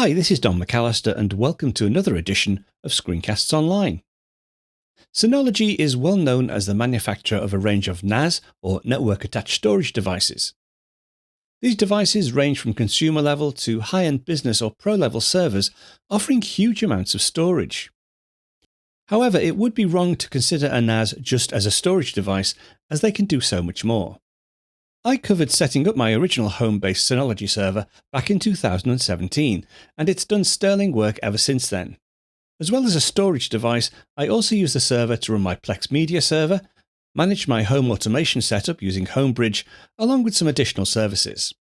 Hi, this is Don McAllister and welcome to another edition of Screencasts Online. Synology is well known as the manufacturer of a range of NAS or network attached storage devices. These devices range from consumer level to high-end business or pro-level servers offering huge amounts of storage. However, it would be wrong to consider a NAS just as a storage device as they can do so much more. I covered setting up my original home-based Synology server back in 2017, and it's done sterling work ever since then. As well as a storage device, I also use the server to run my Plex Media server, manage my home automation setup using Homebridge, along with some additional services.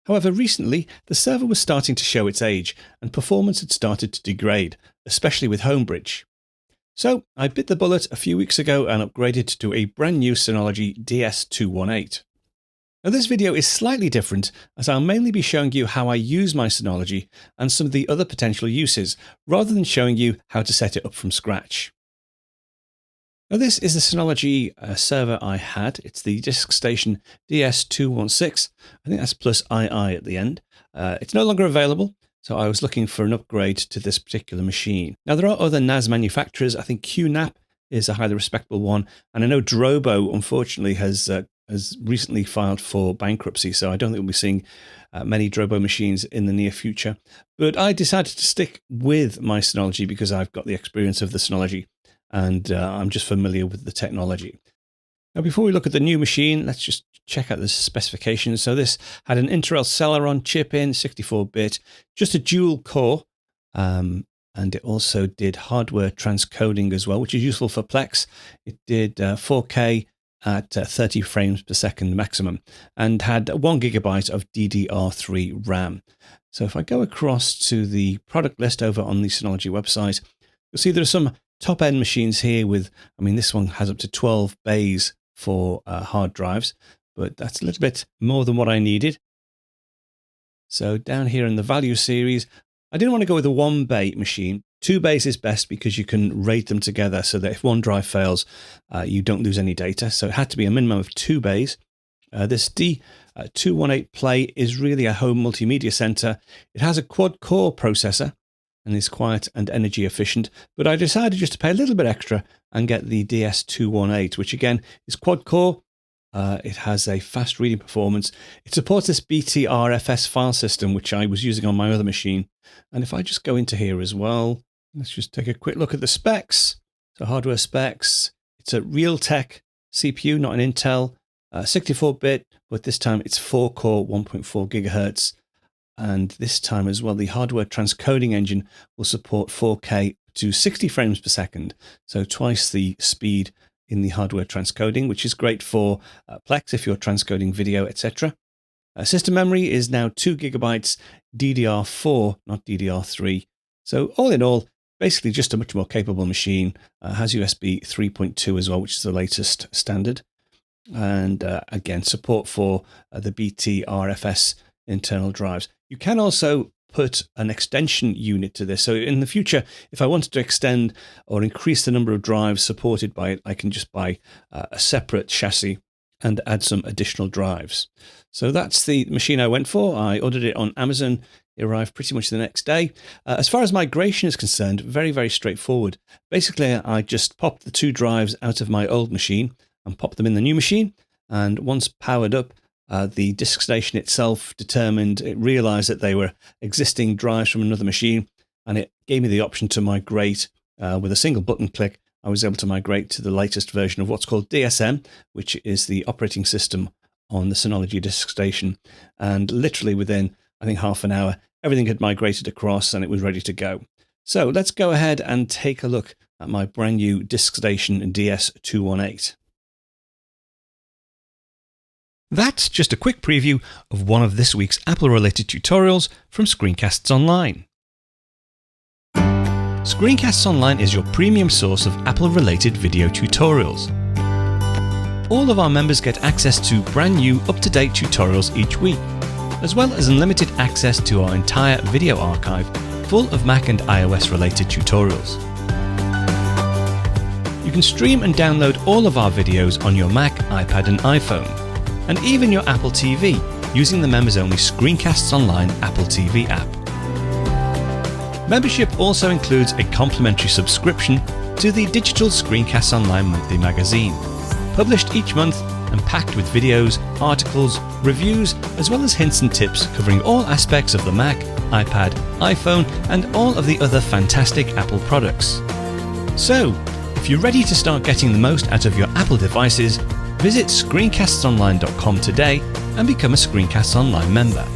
However, recently, the server was starting to show its age, and performance had started to degrade, especially with Homebridge. So I bit the bullet a few weeks ago and upgraded to a brand new Synology DS218. Now this video is slightly different as I'll mainly be showing you how I use my Synology and some of the other potential uses, rather than showing you how to set it up from scratch. Now this is the Synology server I had. It's the DiskStation DS216. I think that's plus II at the end. It's no longer available, so I was looking for an upgrade to this particular machine. Now there are other NAS manufacturers. I think QNAP is a highly respectable one, and I know Drobo unfortunately has recently filed for bankruptcy, so I don't think we'll be seeing many Drobo machines in the near future. But I decided to stick with my Synology because I've got the experience of the Synology and I'm just familiar with the technology. Now, before we look at the new machine, let's just check out the specifications. So this had an Intel Celeron chip in, 64-bit, just a dual core, and it also did hardware transcoding as well, which is useful for Plex. It did 4K at 30 frames per second maximum and had 1 gigabyte of DDR3 RAM. So if I go across to the product list over on the Synology website, you'll see there are some top-end machines here with, this one has up to 12 bays for hard drives, but that's a little bit more than what I needed. So down here in the value series, I didn't want to go with a 1 bay machine. 2 bays is best because you can RAID them together so that if one drive fails, you don't lose any data. So it had to be a minimum of 2 bays. This D218 Play is really a home multimedia center. It has a quad-core processor and is quiet and energy efficient, but I decided just to pay a little bit extra and get the DS218, which again is quad-core. It has a fast reading performance. It supports this BTRFS file system, which I was using on my other machine. And if I just go into here as well, let's just take a quick look at the specs. So hardware specs, it's a Realtek CPU, not an Intel, 64-bit, but this time it's 4-core, 1.4 gigahertz. And this time as well, the hardware transcoding engine will support 4K to 60 frames per second. So twice the speed in the hardware transcoding, which is great for Plex if you're transcoding video, etc. System memory is now 2 gigabytes, DDR4, not DDR3. So all in all, basically just a much more capable machine. Has USB 3.2 as well, which is the latest standard. And again, support for the BTRFS internal drives. You can also put an extension unit to this. So in the future, if I wanted to extend or increase the number of drives supported by it, I can just buy a separate chassis and add some additional drives. So that's the machine I went for. I ordered it on Amazon. It arrived pretty much the next day. As far as migration is concerned, very, very straightforward. Basically, I just popped the 2 drives out of my old machine and popped them in the new machine. And once powered up, the DiskStation itself it realized that they were existing drives from another machine, and it gave me the option to migrate with a single button click. I was able to migrate to the latest version of what's called DSM, which is the operating system on the Synology DiskStation. And literally within, I think, half an hour, everything had migrated across and it was ready to go. So let's go ahead and take a look at my brand new DiskStation DS218. That's just a quick preview of one of this week's Apple-related tutorials from Screencasts Online. Screencasts Online is your premium source of Apple-related video tutorials. All of our members get access to brand new, up-to-date tutorials each week, as well as unlimited access to our entire video archive full of Mac and iOS-related tutorials. You can stream and download all of our videos on your Mac, iPad and iPhone, and even your Apple TV using the members-only Screencasts Online Apple TV app. Membership also includes a complimentary subscription to the Digital Screencasts Online monthly magazine, published each month and packed with videos, articles, reviews, as well as hints and tips covering all aspects of the Mac, iPad, iPhone, and all of the other fantastic Apple products. So, if you're ready to start getting the most out of your Apple devices, visit screencastsonline.com today and become a Screencasts Online member.